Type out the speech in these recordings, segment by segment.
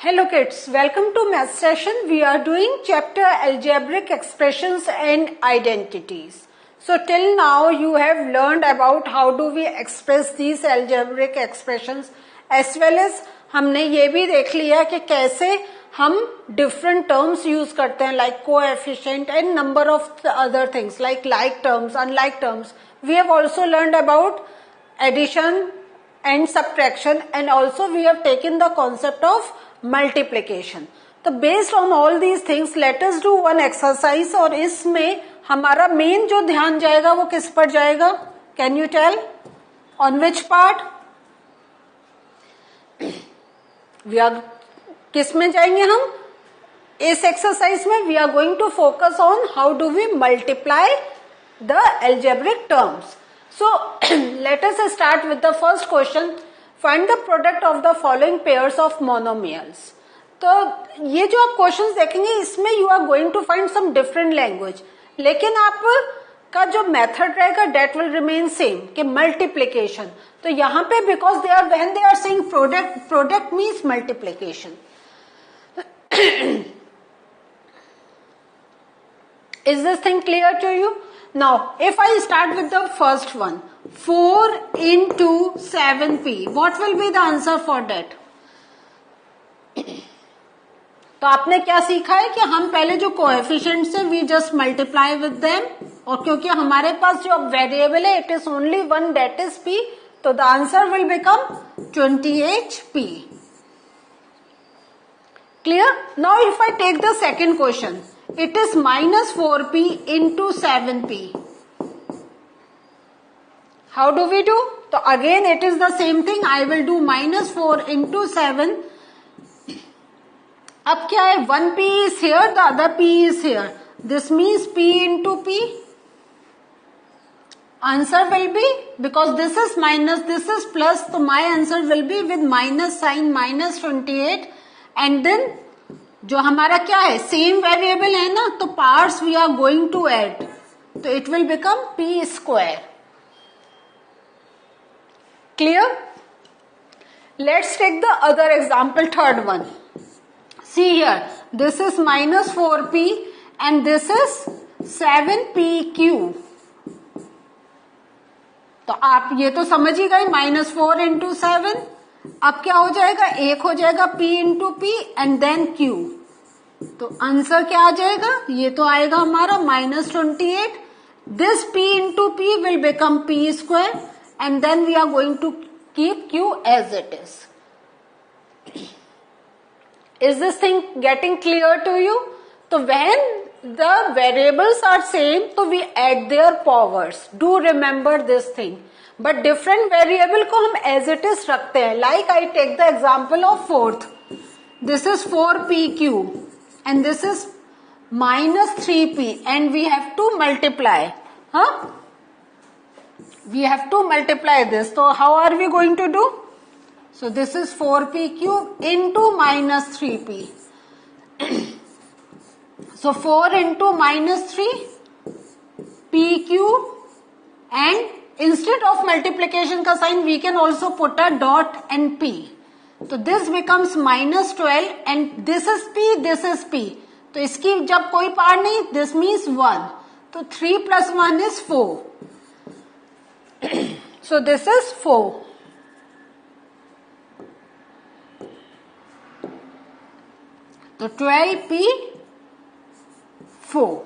Hello kids, welcome to math session. We are doing chapter algebraic expressions and identities. So till now you have learned about how do we express these algebraic expressions as well as हमने ये भी देख लिया कि कैसे हम different terms use करते हैं like coefficient and number of other things like terms, unlike terms. We have also learned about addition and subtraction and also we have taken the concept of multiplication. तो based on all these things let us do one exercise और इसमें हमारा main जो ध्यान जाएगा वो किस पर जाएगा? Can you tell? On which part? We are किस में जाएंगे हम? इस exercise में we are going to focus on how do we multiply the algebraic terms. So let us start with the first question. Find the product of the following pairs of monomials. तो ये जो आप questions देखेंगे इसमें you are going to find some different language, लेकिन आप का जो मेथड रहेगा डेट विल रिमेन सेम कि मल्टीप्लीकेशन. तो यहाँ पे because they are when they are saying product means multiplication. Is this thing clear to you? Now, if I start with the first one, 4 into 7p, what will be the answer for that? तो आपने क्या सीखा है कि हम पहले जो coefficients है we just multiply with them, और क्योंकि हमारे पास जो वेरिएबल है it is only one that is p, तो the answer will become 28p. Clear? Now if I take the second question, it is minus 4p into 7p. How do we do? So again it is the same thing. I will do minus 4 into 7. अब क्या है? 1p is here, the other p is here. This means p into p. Answer will be, because this is minus, this is plus, so my answer will be with minus sign minus 28. And then जो हमारा क्या है? Same variable है ना, तो parts we are going to add, तो it will become p square. Clear? Let's take the other example, third one. See here, this is minus 4p and this is 7pq. तो आप ये तो समझ ही गए, minus 4 into 7. अब क्या हो जाएगा? एक हो जाएगा p into p and then q. तो आंसर क्या आ जाएगा? ये तो आएगा हमारा minus 28. This p into p will become p square and then we are going to keep q as it is. Is this thing getting clear to you? So when the variables are same, so we add their powers. Do remember this thing. But different variable को हम as it is रखते हैं. Like I take the example of fourth. This is 4pq and this is minus 3p and we have to multiply. We have to multiply this. So how are we going to do? So this is 4p cube into minus 3p. So 4 into minus 3 p cube, and instead of multiplication का sign we can also put a dot and p. So this becomes minus 12 and this is p, this is p. तो इसकी जब कोई part नहीं, this means 1. तो 3 plus 1 is 4. So this is 4. तो 12p 4.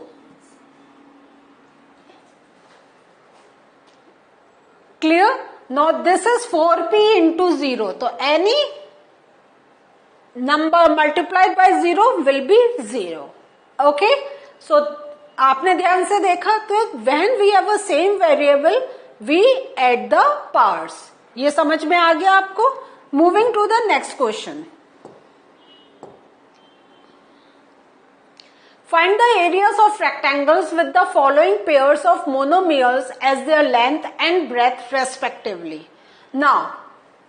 Clear? Now this is 4p into 0. तो any number multiplied by 0 will be 0. Okay? So आपने ध्यान से देखा तो when we have a same variable we add the parts. ये समझ में आ गया आपको? Moving to the next question. Find the areas of rectangles with the following pairs of monomials as their length and breadth respectively. Now,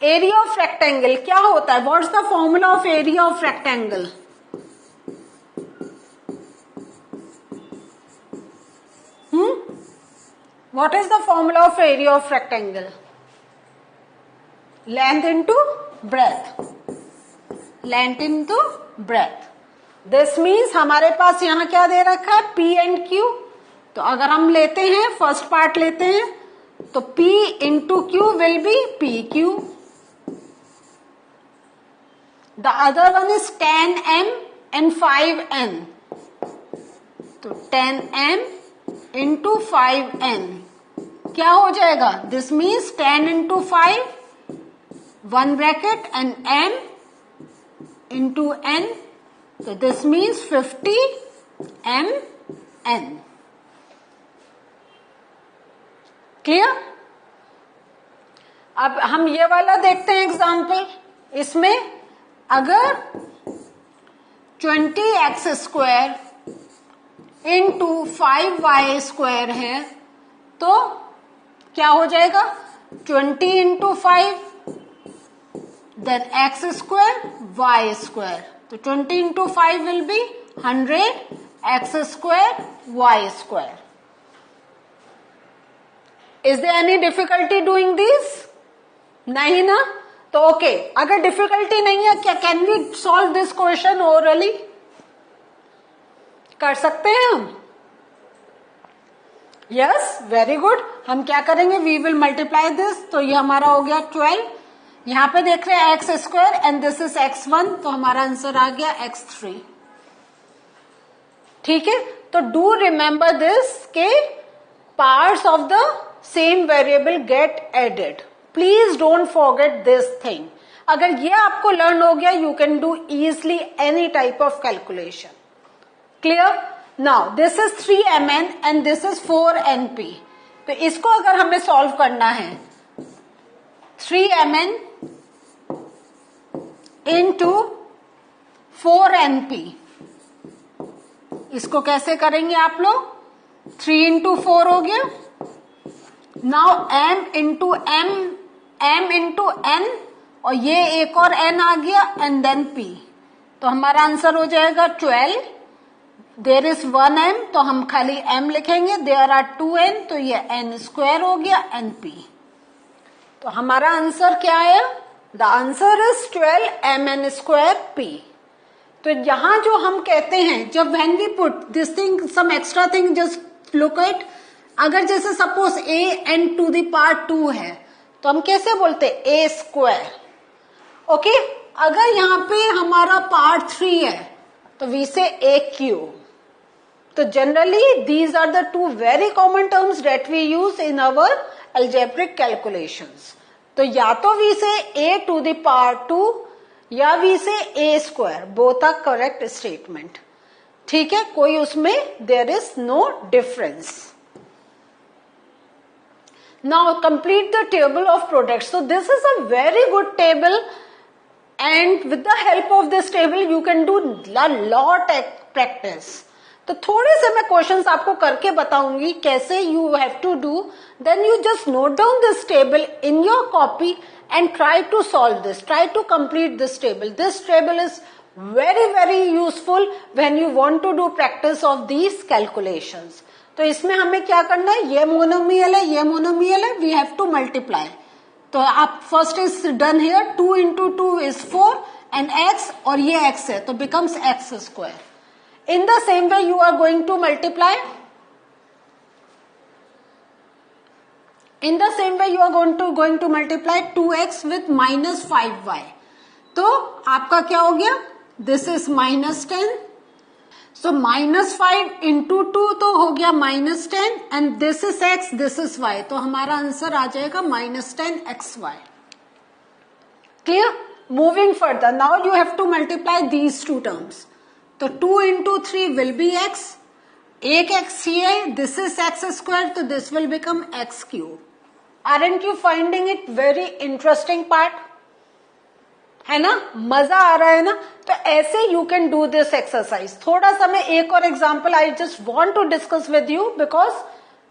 area of rectangle क्या होता है? What's the formula of area of rectangle? What is the formula of area of rectangle? Length into breadth. Length into breath. This means हमारे पास यहां क्या दे रखा है, P and Q। तो अगर हम लेते हैं, फर्स्ट पार्ट लेते हैं, तो P into Q will be PQ। The other one is 10M and 5N। तो 10M इंटू 5N क्या हो जाएगा, this means 10 into 5, 1 bracket and M into N। तो दिस मीन्स 50mN। क्लियर? अब हम ये वाला देखते हैं एग्जाम्पल। इसमें अगर 20x² इंटू 5y² है तो क्या हो जाएगा, 20 इंटू 5 देन x² y²। तो 20 into 5 will be 100x² y²। Is there any difficulty doing this? नहीं ना? तो ओके, अगर डिफिकल्टी नहीं है, क्या can we solve this question orally? कर सकते हैं हम? Yes, very good. हम क्या करेंगे, वी विल मल्टीप्लाई दिस। तो ये हमारा हो गया 12। यहां पे देख रहे हैं x² and this is x1, तो हमारा आंसर आ गया x3। ठीक है, तो डू रिमेंबर दिस के parts of the same variable get added. Please don't forget this thing. अगर ये आपको लर्न हो गया, you can do easily any type of calculation. Clear? Now this is 3mn and this is 4np। तो इसको अगर हमें सॉल्व करना है, 3mn इंटू 4np, इसको कैसे करेंगे आप लोग? 3 इंटू 4 हो गया। Now m into m into n, और ये एक और n आ गया एंड देन p। तो हमारा आंसर हो जाएगा 12। देयर इज 1m, तो हम खाली m लिखेंगे। देयर आर 2n, तो ये n² हो गया एंड p। तो हमारा आंसर क्या है? The answer is 12mn² p। तो यहां जो हम कहते हैं, जब when we put this thing, some extra thing, just look at. अगर जैसे सपोज a(n⁻²) है, तो हम कैसे बोलते हैं? a²। ओके, अगर यहाँ पे हमारा पार्ट 3 है, तो वी से aq। तो generally these are the two very common terms that we use in our algebraic calculations। तो या तो वी से a⁻² या वी से a², both are correct statement. ठीक है, कोई उसमें there is no difference. Now complete the table of products. So this is a very good table, and with the help of this table you can do a lot of practice। तो थोड़े से मैं questions आपको करके बताऊंगी कैसे you have to do। Then you just note down this table in your copy and try to solve this, try to complete this table। This table is very useful when you want to do practice of these calculations। तो इसमें हमें क्या करना है, ये monomial है, ये monomial है, वी हैव टू मल्टीप्लाई। तो आप first is done here, 2 into 2 is 4 and x, और ये x है, तो becomes x²। In the same way you are going to multiply, in the same way you are going to multiply 2x with -5y। तो आपका क्या हो गया, this is -10। So -5 into 2 तो हो गया -10 and this is x, this is y। तो हमारा आंसर आ जाएगा -10xy। Clear? Moving further, now you have to multiply these two terms. तो 2 इंटू 3 विल बी x, एक x ही है, दिस इज x², तो this will become x³। Aren't you finding it very interesting part? है ना, मजा आ रहा है ना? तो ऐसे you can do this exercise. थोड़ा सा मैं एक और example I just want to discuss with you, because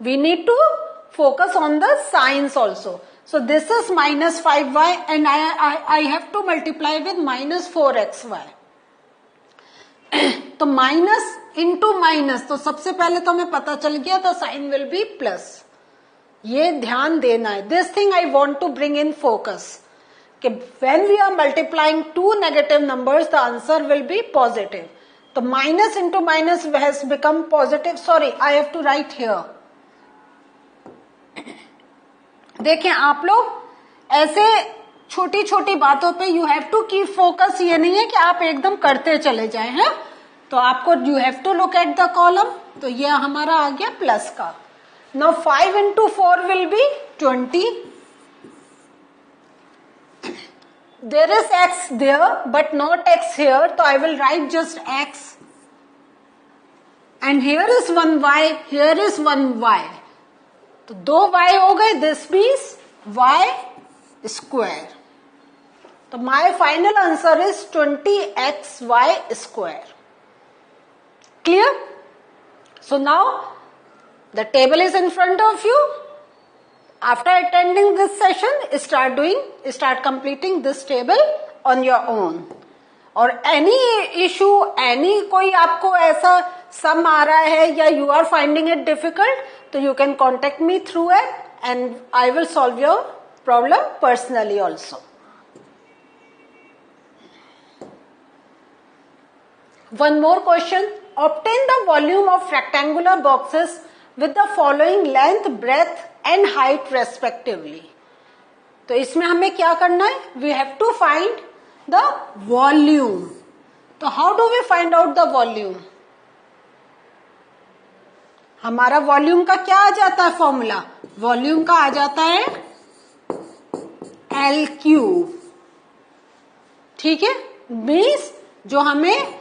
we need to focus on the science also. So this is -5y and I have to multiply with -4xy। तो minus into minus, तो सबसे पहले तो हमें पता चल गया the sign will be plus. ये ध्यान देना है, this thing I want to bring in focus. कि when we are multiplying two negative numbers, the answer will be positive. तो minus into minus has become positive. Sorry, I have to write here. देखें आप लोग ऐसे छोटी छोटी बातों पे you have to keep focus. ये नहीं है कि आप एकदम करते चले जाए हैं. तो आपको you have to look at the column. तो ये हमारा आ गया प्लस का. Now 5 into 4 will be 20. There is x there but not x here, so I will write just x. And here is one y, here is one y. तो 2 y हो गए. This means y square. तो my final answer is 20xy square. Clear? So now the table is in front of you. After attending this session, start completing this table on your own. और any issue, any कोई आपको ऐसा सम आ रहा है या you are finding it difficult, तो you can contact me through it and I will solve your problem personally also. One more question. Obtain the volume of rectangular boxes with the following length, breadth and height respectively. तो इसमें हमें क्या करना है? We have to find the volume. तो how do we find out the volume? हमारा volume का क्या आ जाता है फॉर्मूला? वॉल्यूम का आ जाता है L क्यूब. ठीक है. मीन्स जो हमें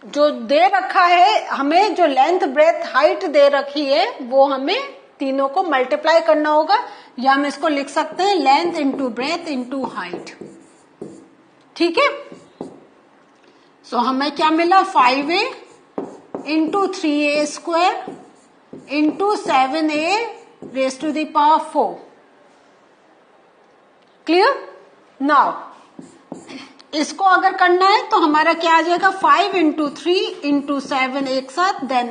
जो दे रखा है, हमें जो लेंथ ब्रेथ हाइट दे रखी है वो हमें तीनों को मल्टीप्लाई करना होगा. या हम इसको लिख सकते हैं length into breadth into height. ठीक है. सो हमें क्या मिला? 5a into 3a square into 7a raise to the power 4. Clear? Now इसको अगर करना है तो हमारा क्या आ जाएगा? 5 इंटू 3 इंटू 7 एक साथ, then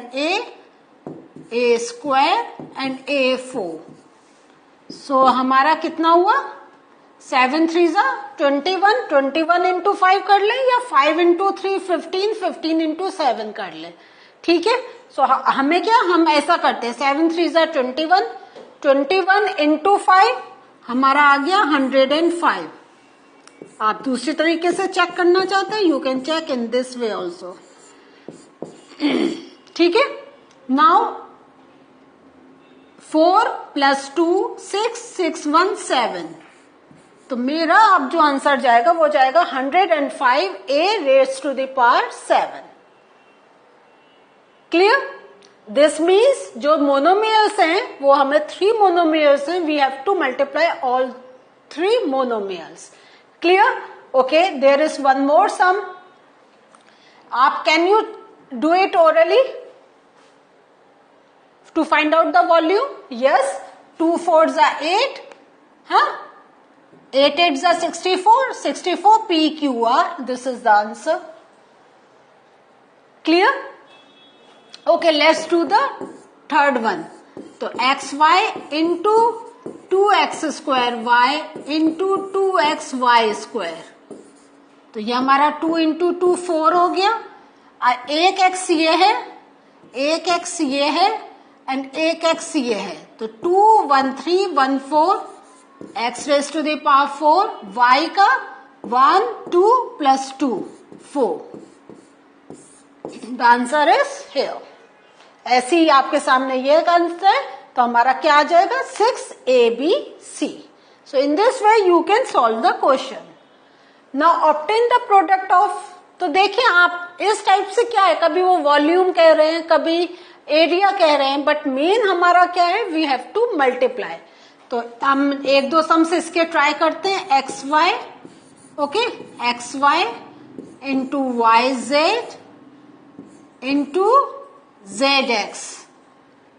a square and a 4. So हमारा कितना हुआ? 7 3 21. 21 इंटू 5 कर ले या 5 इंटू 3 15. 15 इंटू 7 कर ले. ठीक है. सो हमें क्या, हम ऐसा करते हैं 7 3 21. 21 इंटू 5 हमारा आ गया 105. आप दूसरी तरीके से चेक करना चाहते हैं, you can check in this way also. ठीक है. नाउ 4 + 2 6 6 1 7. तो मेरा अब जो आंसर जाएगा वो जाएगा 105a raise to the power 7. Clear? This means जो मोनोमियर्स हैं वो हमें 3 मोनोमियर्स हैं. We have to multiply all 3 monomials. Clear? Okay, there is one more sum. Can you do it orally to find out the volume? Yes. 2 4s are 8. 8 8s are 64. 64 PQR. This is the answer. Clear? Okay, let's do the third one. So xy into 2x square y into 2xy square. तो ये हमारा 2 into 2 4 हो गया. एक x ये है, एक x ये है एंड एक x ये है. तो 2 1 3 1 4 x raise to the power 4. y का 1 2 + 2 4. The answer is here. ऐसे ही आपके सामने ये आंसर है. तो हमारा क्या आ जाएगा? 6abc. So in this way you can solve the question. Now obtain the product of. तो देखिए आप इस टाइप से क्या है, कभी वो वॉल्यूम कह रहे हैं, कभी एरिया कह रहे हैं, बट मेन हमारा क्या है? We have to multiply. तो हम एक दो सम से इसके ट्राई करते हैं. xy, okay, xy into yz into zx.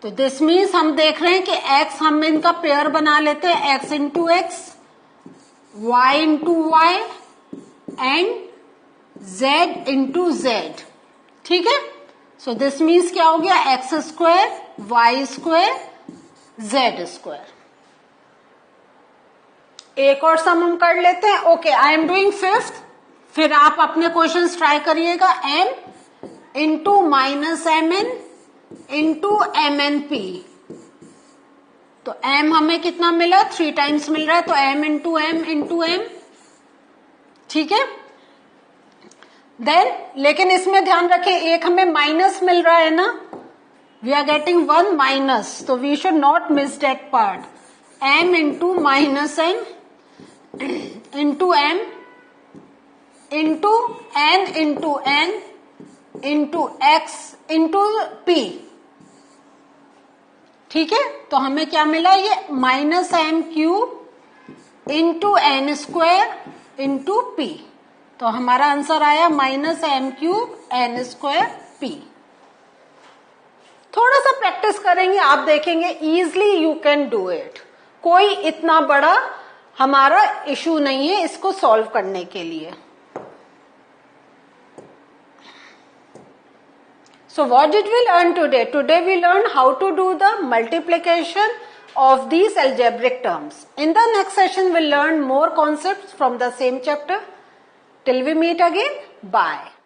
तो दिस मीन्स हम देख रहे हैं कि x हम इनका पेयर बना लेते हैं. x into x, y into y and z into z. ठीक है. सो दिस मीन्स क्या हो गया? X square y square z square. एक और सम हम कर लेते हैं. Okay, I am doing fifth. फिर आप अपने क्वेश्चंस ट्राई करिएगा. m into minus m n into m n p. तो m हमें कितना मिला? 3 टाइम्स मिल रहा है, तो m इंटू एम. ठीक है. देन लेकिन इसमें ध्यान रखें, एक हमें माइनस मिल रहा है ना, वी आर गेटिंग 1 माइनस, तो we should not miss that part. m into minus m into m into n into x into p. ठीक है. तो हमें क्या मिला? ये minus m cube into n square into p. तो हमारा आंसर आया minus m cube n square p. थोड़ा सा प्रैक्टिस करेंगे, आप देखेंगे easily you can do it. कोई इतना बड़ा हमारा इशू नहीं है इसको सॉल्व करने के लिए. So what did we learn today? Today we learned how to do the multiplication of these algebraic terms. In the next session we'll learn more concepts from the same chapter. Till we meet again, bye.